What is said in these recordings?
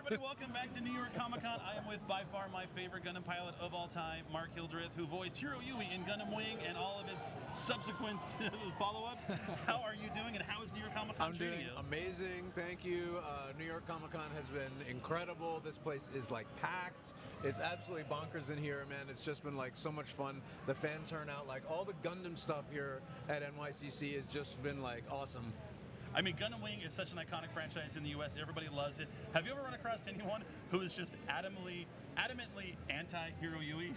everybody, welcome back to New York Comic Con. I am with by far my favorite Gundam pilot of all time, Mark Hildreth, who voiced Heero Yuy in Gundam Wing and all of its subsequent follow-ups. How are you doing, and how is New York Comic Con treating you? Amazing, thank you. New York Comic Con has been incredible. This place is like packed. It's absolutely bonkers in here, man. It's just been like so much fun. The fan turnout, like all the Gundam stuff here at NYCC has just been like awesome. I mean, Gundam Wing is such an iconic franchise in the U.S. Everybody loves it. Have you ever run across anyone who is just adamantly anti-Heero Yuy?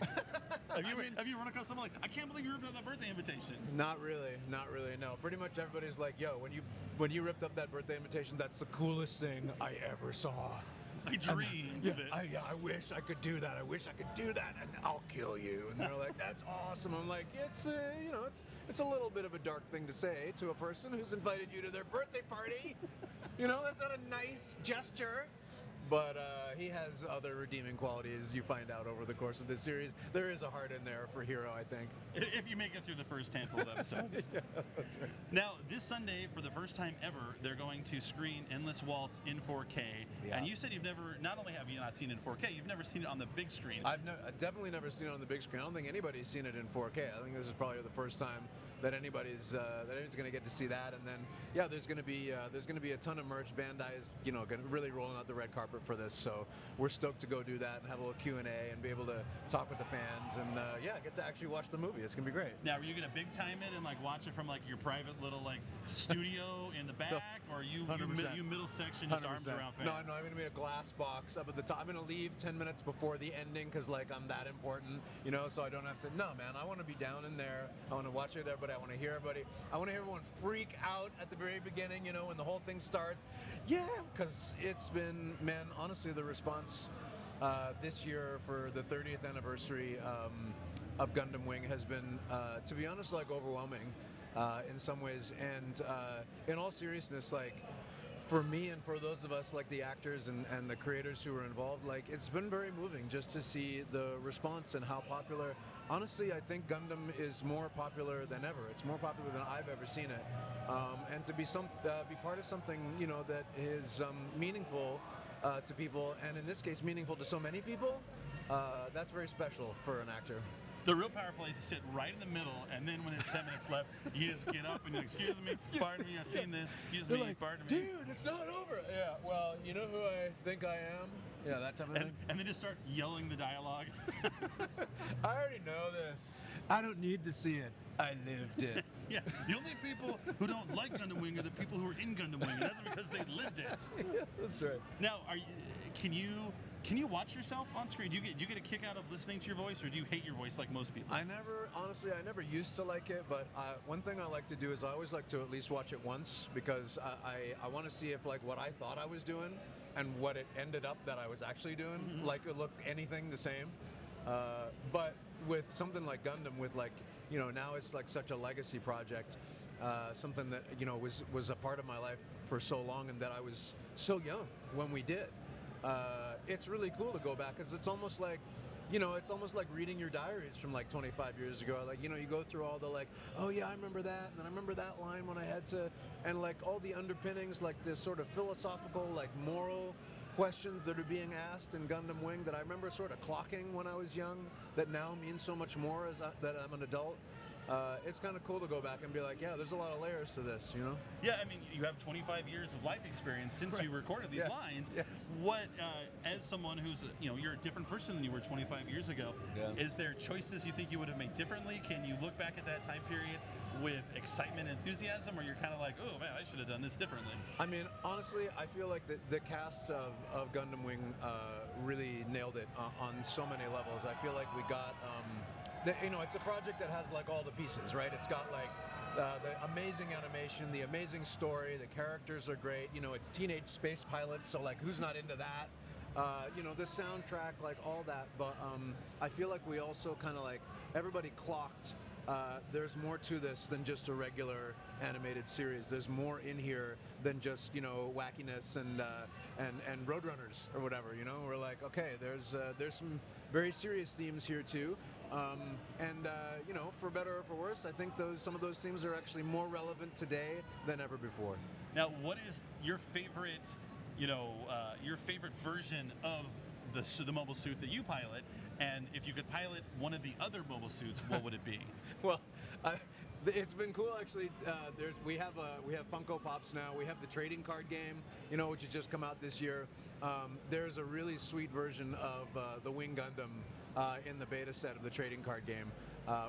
Have you run across someone like, I can't believe you ripped up that birthday invitation? Not really, no. Pretty much everybody's like, yo, when you ripped up that birthday invitation, that's the coolest thing I ever saw. I dreamed of it. I wish I could do that. I wish I could do that, and I'll kill you. And they're like, that's awesome. I'm like, it's a little bit of a dark thing to say to a person who's invited you to their birthday party. That's not a nice gesture. But he has other redeeming qualities you find out over the course of this series. There is a heart in there for Heero, I think. If you make it through the first handful of episodes. Yeah, that's right. Now, this Sunday, for the first time ever, they're going to screen Endless Waltz in 4K. Yeah. And you said not only have you not seen it in 4K, you've never seen it on the big screen. I've definitely never seen it on the big screen. I don't think anybody's seen it in 4K. I think this is probably the first time that anybody's going to get to see that. And then, yeah, there's going to be a ton of merch. Bandai is, going to really rolling out the red carpet for this. So we're stoked to go do that and have a little Q&A and be able to talk with the fans and get to actually watch the movie. It's gonna be great. Now, are you gonna big time it and like watch it from like your private little like studio in the back, or you middle section just 100%. Arms around fans? No, I'm gonna be in a glass box up at the top. I'm gonna leave 10 minutes before the ending because like I'm that important, so I don't have to. No, man, I want to be down in there. I want to watch it there, but I want to hear everybody. I want to hear everyone freak out at the very beginning, when the whole thing starts. Yeah, because it's been, man, honestly, the response this year for the 30th anniversary of Gundam Wing has been, to be honest, like overwhelming in some ways. And in all seriousness, like for me and for those of us like the actors and the creators who were involved, like it's been very moving just to see the response and how popular. Honestly, I think Gundam is more popular than ever. It's more popular than I've ever seen it. And to be part of something that is meaningful to people, and in this case meaningful to so many people, that's very special for an actor. The real power play is to sit right in the middle, and then when it's 10 minutes left, you just get up and you're like, excuse me, pardon me, I've seen this, excuse me, like, pardon me. Dude, it's not over. Yeah, well, you know who I think I am? Yeah, that type of thing. And then just start yelling the dialogue. I already know this. I don't need to see it. I lived it. Yeah, the only people who don't like Gundam Wing are the people who are in Gundam Wing, and that's because they lived it. Yeah, that's right. Now, can you watch yourself on screen? Do you get a kick out of listening to your voice, or do you hate your voice like most people? I never used to like it, but one thing I like to do is I always like to at least watch it once, because I want to see if like what I thought I was doing and what it ended up that I was actually doing, like it looked anything the same. But with something like Gundam, with like, now it's like such a legacy project, something that, was a part of my life for so long and that I was so young when we did. It's really cool to go back because it's almost like, it's almost like reading your diaries from like 25 years ago. Like, you go through all the like, oh yeah, I remember that, and then I remember that line when I had to, and like all the underpinnings, like this sort of philosophical, like moral questions that are being asked in Gundam Wing that I remember sort of clocking when I was young, that now means so much more that I'm an adult. It's kind of cool to go back and be like, yeah, there's a lot of layers to this, Yeah, I mean, you have 25 years of life experience since you recorded these lines. Yes. What, as someone who's, you're a different person than you were 25 years ago, is there choices you think you would have made differently? Can you look back at that time period with excitement and enthusiasm, or you're kind of like, oh man, I should have done this differently? I mean, honestly, I feel like the cast of Gundam Wing really nailed it on so many levels. I feel like we got... it's a project that has like all the pieces, right? It's got like the amazing animation, the amazing story, the characters are great. It's teenage space pilots, so like who's not into that? The soundtrack, like all that. But I feel like we also kind of like everybody clocked. There's more to this than just a regular animated series. There's more in here than just wackiness and Roadrunners or whatever. We're like, okay, there's some very serious themes here too, for better or for worse, I think some of those themes are actually more relevant today than ever before. Now, what is your favorite your favorite version of the mobile suit that you pilot, and if you could pilot one of the other mobile suits, what would it be? Well, it's been cool actually. We have Funko Pops now. We have the trading card game, which has just come out this year. There's a really sweet version of the Wing Gundam in the beta set of the trading card game,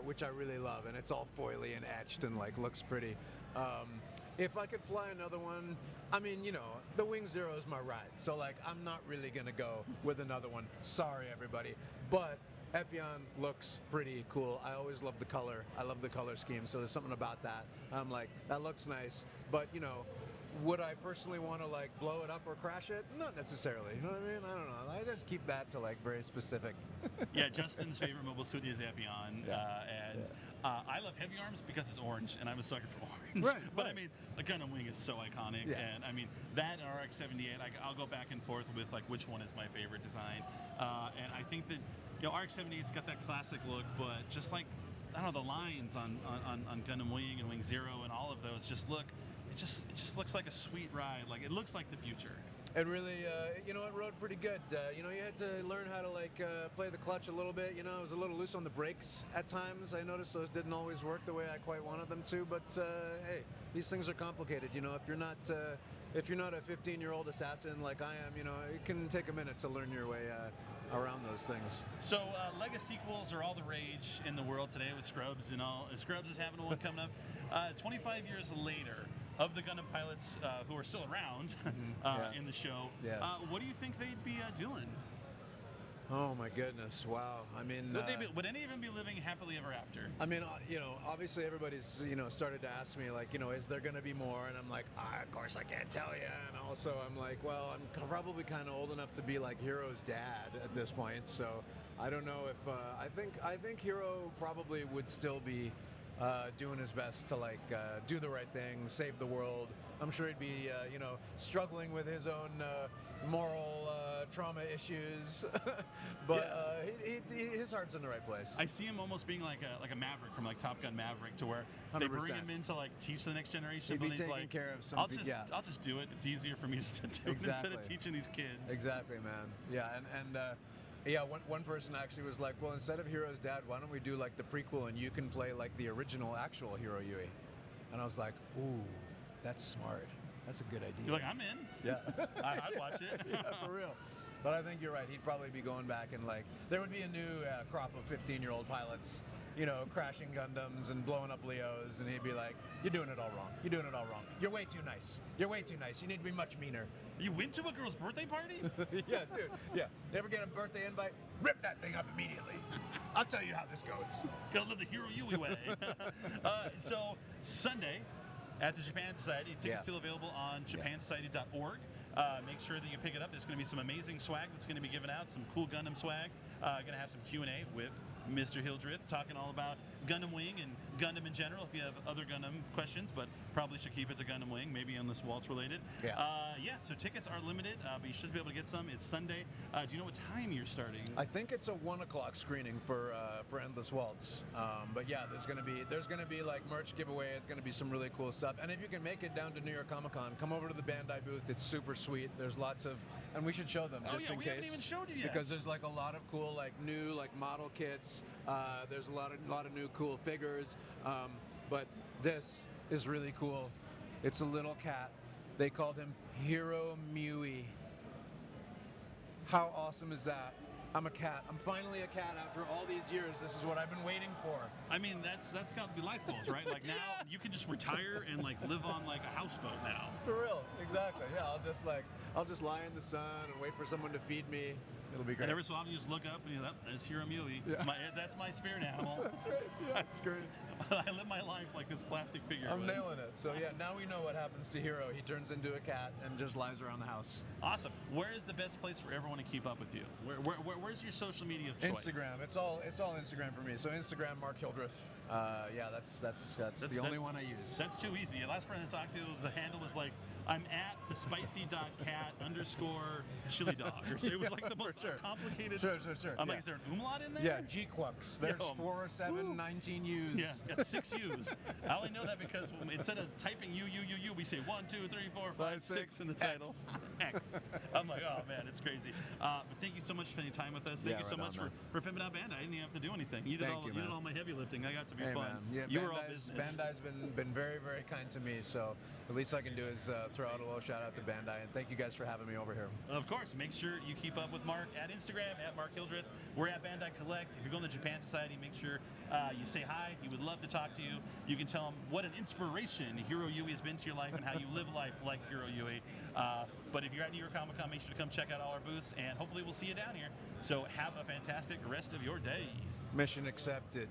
which I really love, and it's all foily and etched and like looks pretty. If I could fly another one, I mean, the Wing Zero is my ride, so like I'm not really gonna go with another one. Sorry, everybody, but Epion looks pretty cool. I always love the color. I love the color scheme, so there's something about that. I'm like, that looks nice, but would I personally want to like blow it up or crash it? Not necessarily. You know what I mean? I don't know. I just keep that to like very specific. Yeah, Justin's favorite mobile suit is Epion, I love Heavy Arms because it's orange, and I'm a sucker for orange. Right, but right. I mean, a Gundam Wing is so iconic, and I mean that and RX-78. I'll go back and forth with like which one is my favorite design, and I think that RX-78's got that classic look, but just like I don't know, the lines on Gundam Wing and Wing Zero and all of those just look. It just looks like a sweet ride. Like it looks like the future. It really, it rode pretty good. You had to learn how to like play the clutch a little bit. It was a little loose on the brakes at times. I noticed those didn't always work the way I quite wanted them to. But hey, these things are complicated. If you're not a 15-year-old assassin like I am, it can take a minute to learn your way around those things. So Lego sequels are all the rage in the world today with Scrubs and all. Scrubs is having one coming up. 25 years later. Of the Gundam pilots who are still around in the show, what do you think they'd be doing? Oh my goodness! Wow. I mean, would any of them be living happily ever after? I mean, obviously everybody's started to ask me like, is there going to be more? And I'm like, of course I can't tell you. And also I'm like, well, I'm probably kind of old enough to be like Heero's dad at this point. So I don't know if I think Heero probably would still be. Doing his best to like do the right thing, save the world. I'm sure he'd be, struggling with his own moral trauma issues, but his heart's in the right place. I see him almost being like a Maverick from like Top Gun Maverick, to where 100%. They bring him in to like teach the next generation. He'd be he's taking like, care of some. I'll just do it. It's easier for me to do it instead of teaching these kids. Exactly, man. Yeah, and. Yeah, one person actually was like, well, instead of Heero's dad, why don't we do like the prequel and you can play like the original actual Heero Yuy? And I was like, ooh, that's smart. That's a good idea. You're like, I'm in. Yeah. I'd watch it. Yeah, for real. But I think you're right. He'd probably be going back and like, there would be a new crop of 15-year-old pilots, crashing Gundams and blowing up Leos, and he'd be like, you're doing it all wrong. You're doing it all wrong. You're way too nice. You're way too nice. You need to be much meaner. You went to a girl's birthday party? Yeah, dude. Yeah. You ever get a birthday invite? Rip that thing up immediately. I'll tell you how this goes. Gotta live the Heero Yuy way. So Sunday at the Japan Society, tickets still available on japansociety.org. Make sure that you pick it up. There's going to be some amazing swag that's going to be given out, some cool Gundam swag. Going to have some Q&A with Mr. Hildreth talking all about Gundam Wing and Gundam in general. If you have other Gundam questions, but probably should keep it to Gundam Wing, maybe Endless Waltz related. So tickets are limited, but you should be able to get some. It's Sunday. Do you know what time you're starting? I think it's a 1 o'clock screening for Endless Waltz. But yeah, there's gonna be like merch giveaway. It's gonna be some really cool stuff. And if you can make it down to New York Comic Con, come over to the Bandai booth. It's super sweet. There's lots of, and we should show them just in case. We haven't even showed you yet. Because there's like a lot of cool like new like model kits. There's a lot of new cool figures. But this is really cool. It's a little cat. They called him Heero Yuy. How awesome is that? I'm a cat. I'm finally a cat after all these years. This is what I've been waiting for. I mean, that's got to be life goals, right? Like now you can just retire and like live on like a houseboat now. For real, exactly. Yeah, I'll just lie in the sun and wait for someone to feed me. It'll be great. And every so often you just look up and there's Heero Yuy. Yeah. That's my spirit animal. That's right. Yeah, that's great. I live my life like this plastic figure. I'm nailing it. So yeah, now we know what happens to Heero. He turns into a cat and just lies around the house. Awesome. Where is the best place for everyone to keep up with you? Where's your social media of choice? Instagram. It's all Instagram for me. So Instagram, Mark Hildreth. Yeah, that's the only one I use. That's too easy. The last person I talked to, the handle was like, I'm at the spicy.cat_chili dog. Or so it was like the most complicated. Sure. I'm like, is there an umlaut in there? Yeah, G-Quux. There's 4, 7, 19 U's. Yeah, 6 U's. I only know that because instead of typing U, we say 1, 2, 3, 4, 5, 6 in the title. X. I'm like, oh man, it's crazy. But thank you so much for spending time with us. Thank you so much for pimping out Bandai. I didn't even have to do anything. You did all my heavy lifting. I got to be fun. Man. Yeah, you were all business. Bandai's been very, very kind to me. So the least I can do is throw out a little shout out to Bandai, and thank you guys for having me over here. Of course, make sure you keep up with Mark at Instagram at Mark Hildreth. We're at Bandai Collect. If you're going to Japan Society, make sure you say hi. He would love to talk to you. You can tell him what an inspiration Heero Yuy has been to your life and how you live life like Heero Yuy. But if you're at New York Comic Con, make sure to come check out all our booths, and hopefully we'll see you down here. So have a fantastic rest of your day. Mission accepted.